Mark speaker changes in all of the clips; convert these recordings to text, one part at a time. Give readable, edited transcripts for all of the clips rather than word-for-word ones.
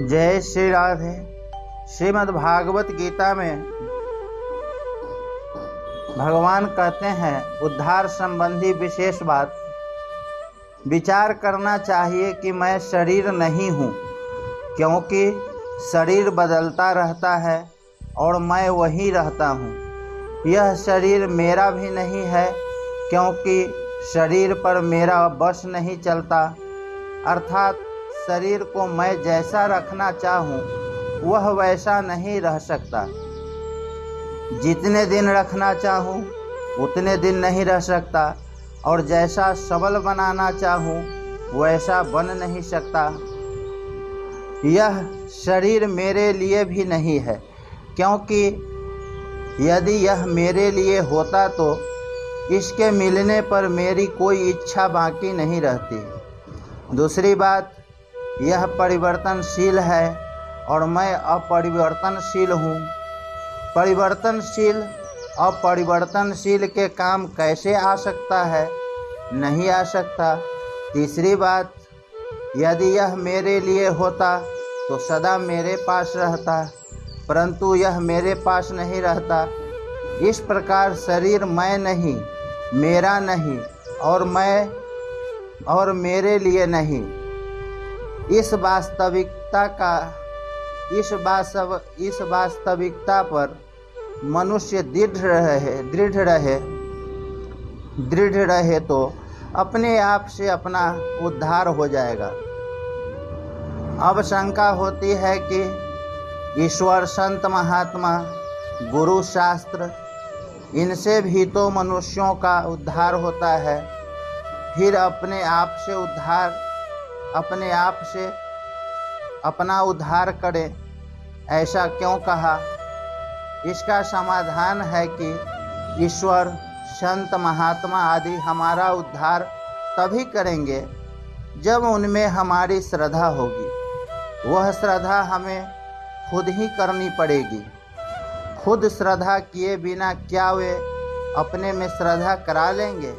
Speaker 1: जय श्री राधे। श्रीमद् भागवत गीता में भगवान कहते हैं उद्धार संबंधी विशेष बात विचार करना चाहिए कि मैं शरीर नहीं हूँ, क्योंकि शरीर बदलता रहता है और मैं वही रहता हूँ। यह शरीर मेरा भी नहीं है, क्योंकि शरीर पर मेरा बस नहीं चलता। अर्थात शरीर को मैं जैसा रखना चाहूँ वह वैसा नहीं रह सकता। जितने दिन रखना चाहूँ उतने दिन नहीं रह सकता, और जैसा सबल बनाना चाहूँ वैसा बन नहीं सकता। यह शरीर मेरे लिए भी नहीं है, क्योंकि यदि यह मेरे लिए होता तो इसके मिलने पर मेरी कोई इच्छा बाकी नहीं रहती। दूसरी बात, यह परिवर्तनशील है और मैं अपरिवर्तनशील हूँ। परिवर्तनशील अपरिवर्तनशील के काम कैसे आ सकता है? नहीं आ सकता। तीसरी बात, यदि यह मेरे लिए होता तो सदा मेरे पास रहता, परंतु यह मेरे पास नहीं रहता। इस प्रकार शरीर मैं नहीं, मेरा नहीं और मैं और मेरे लिए नहीं, इस वास्तविकता पर मनुष्य दृढ़ रहे तो अपने आप से अपना उद्धार हो जाएगा। अब शंका होती है कि ईश्वर, संत, महात्मा, गुरु, शास्त्र, इनसे भी तो मनुष्यों का उद्धार होता है, फिर अपने आप से अपना उद्धार करें, ऐसा क्यों कहा? इसका समाधान है कि ईश्वर, संत, महात्मा आदि हमारा उद्धार तभी करेंगे जब उनमें हमारी श्रद्धा होगी। वह श्रद्धा हमें खुद ही करनी पड़ेगी। खुद श्रद्धा किए बिना क्या वे अपने में श्रद्धा करा लेंगे?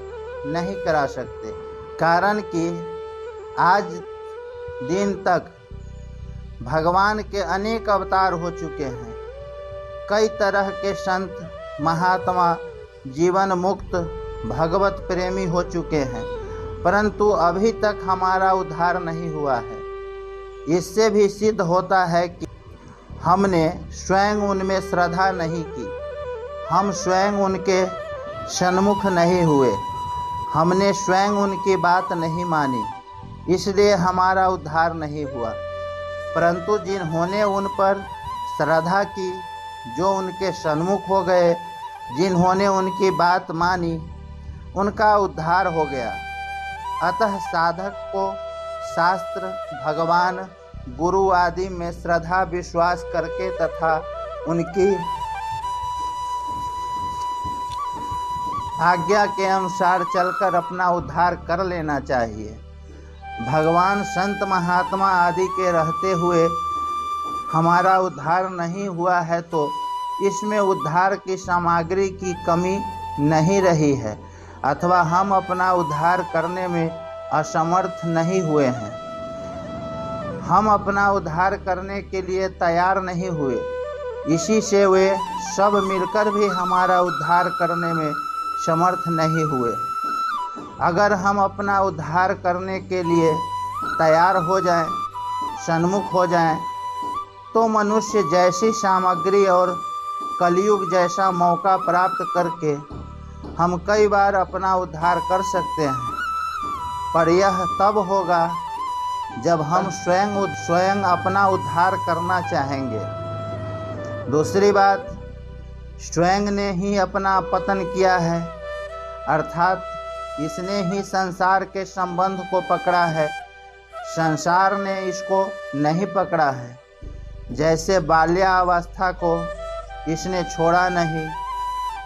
Speaker 1: नहीं करा सकते, कारण कि आज दिन तक भगवान के अनेक अवतार हो चुके हैं। कई तरह के संत, महात्मा, जीवन मुक्त, भगवत प्रेमी हो चुके हैं, परंतु अभी तक हमारा उद्धार नहीं हुआ है। इससे भी सिद्ध होता है कि हमने स्वयं उनमें श्रद्धा नहीं की, हम स्वयं उनके सन्मुख नहीं हुए, हमने स्वयं उनकी बात नहीं मानी, इसलिए हमारा उद्धार नहीं हुआ। परंतु जिन्होंने उन पर श्रद्धा की, जो उनके सन्मुख हो गए, जिन्होंने उनकी बात मानी, उनका उद्धार हो गया। अतः साधक को शास्त्र, भगवान, गुरु आदि में श्रद्धा विश्वास करके तथा उनकी आज्ञा के अनुसार चलकर अपना उद्धार कर लेना चाहिए। भगवान, संत, महात्मा आदि के रहते हुए हमारा उद्धार नहीं हुआ है तो इसमें उद्धार की सामग्री की कमी नहीं रही है, अथवा हम अपना उद्धार करने में असमर्थ नहीं हुए हैं। हम अपना उद्धार करने के लिए तैयार नहीं हुए, इसी से वे सब मिलकर भी हमारा उद्धार करने में समर्थ नहीं हुए। अगर हम अपना उद्धार करने के लिए तैयार हो जाएं, सन्मुख हो जाएं, तो मनुष्य जैसी सामग्री और कलयुग जैसा मौका प्राप्त करके हम कई बार अपना उद्धार कर सकते हैं। पर यह तब होगा जब हम स्वयं अपना उद्धार करना चाहेंगे। दूसरी बात, स्वयं ने ही अपना पतन किया है, अर्थात इसने ही संसार के संबंध को पकड़ा है, संसार ने इसको नहीं पकड़ा है। जैसे बाल्यावस्था को इसने छोड़ा नहीं,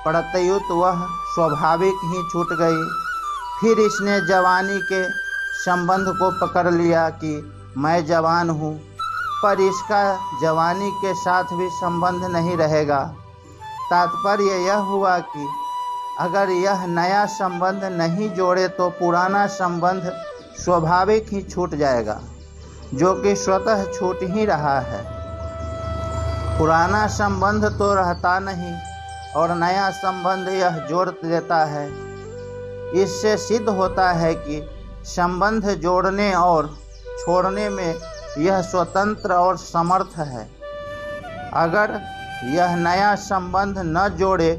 Speaker 1: प्रत्युत वह स्वाभाविक ही छूट गई। फिर इसने जवानी के संबंध को पकड़ लिया कि मैं जवान हूँ, पर इसका जवानी के साथ भी संबंध नहीं रहेगा। तात्पर्य यह हुआ कि अगर यह नया संबंध नहीं जोड़े तो पुराना संबंध स्वाभाविक ही छूट जाएगा। जो कि स्वतः छूट ही रहा है। पुराना संबंध तो रहता नहीं और नया संबंध यह जोड़ देता है। इससे सिद्ध होता है कि संबंध जोड़ने और छोड़ने में यह स्वतंत्र और समर्थ है। अगर यह नया संबंध न जोड़े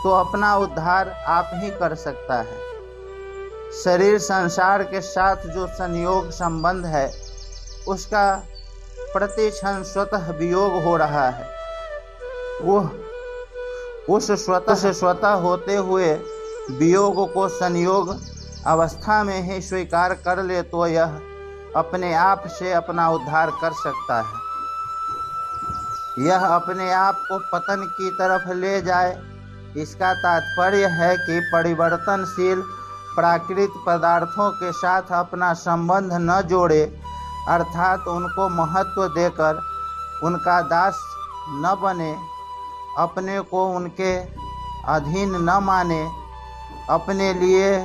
Speaker 1: तो अपना उद्धार आप ही कर सकता है। शरीर संसार के साथ जो संयोग संबंध है उसका प्रति क्षण स्वतः वियोग हो रहा है। वह उस स्वतः होते हुए वियोग को संयोग अवस्था में ही स्वीकार कर ले तो यह अपने आप से अपना उद्धार कर सकता है। यह अपने आप को पतन की तरफ ले जाए, इसका तात्पर्य है कि परिवर्तनशील प्राकृतिक पदार्थों के साथ अपना संबंध न जोड़े, अर्थात उनको महत्व देकर उनका दास न बने, अपने को उनके अधीन न माने, अपने लिए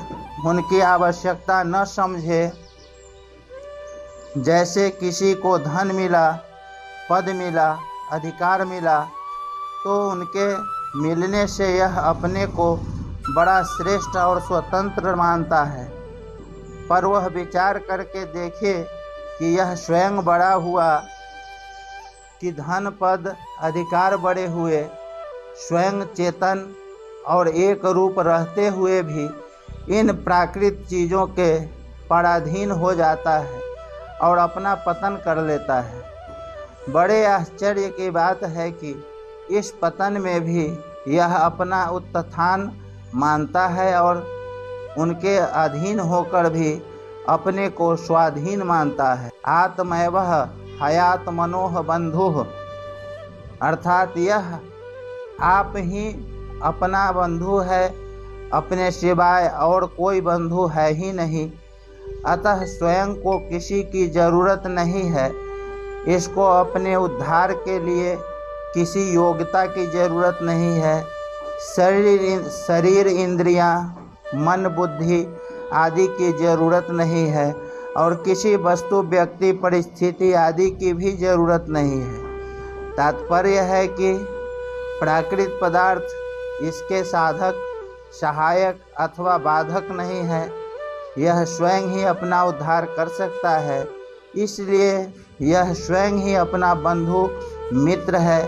Speaker 1: उनकी आवश्यकता न समझे। जैसे किसी को धन मिला, पद मिला, अधिकार मिला तो उनके मिलने से यह अपने को बड़ा श्रेष्ठ और स्वतंत्र मानता है, पर वह विचार करके देखे कि यह स्वयं बड़ा हुआ कि धन पद अधिकार बड़े हुए, स्वयं चेतन और एक रूप रहते हुए भी इन प्राकृतिक चीज़ों के पराधीन हो जाता है और अपना पतन कर लेता है। बड़े आश्चर्य की बात है कि इस पतन में भी यह अपना उत्थान मानता है और उनके अधीन होकर भी अपने को स्वाधीन मानता है। आत्मैव हयात मनोह बंधुः, अर्थात यह आप ही अपना बंधु है, अपने सिवाय और कोई बंधु है ही नहीं। अतः स्वयं को किसी की जरूरत नहीं है। इसको अपने उद्धार के लिए किसी योग्यता की जरूरत नहीं है। शरीर इंद्रियां, मन, बुद्धि आदि की जरूरत नहीं है और किसी वस्तु, व्यक्ति, परिस्थिति आदि की भी जरूरत नहीं है। तात्पर्य है कि प्राकृतिक पदार्थ इसके साधक, सहायक अथवा बाधक नहीं है। यह स्वयं ही अपना उद्धार कर सकता है, इसलिए यह स्वयं ही अपना बंधु मित्र है।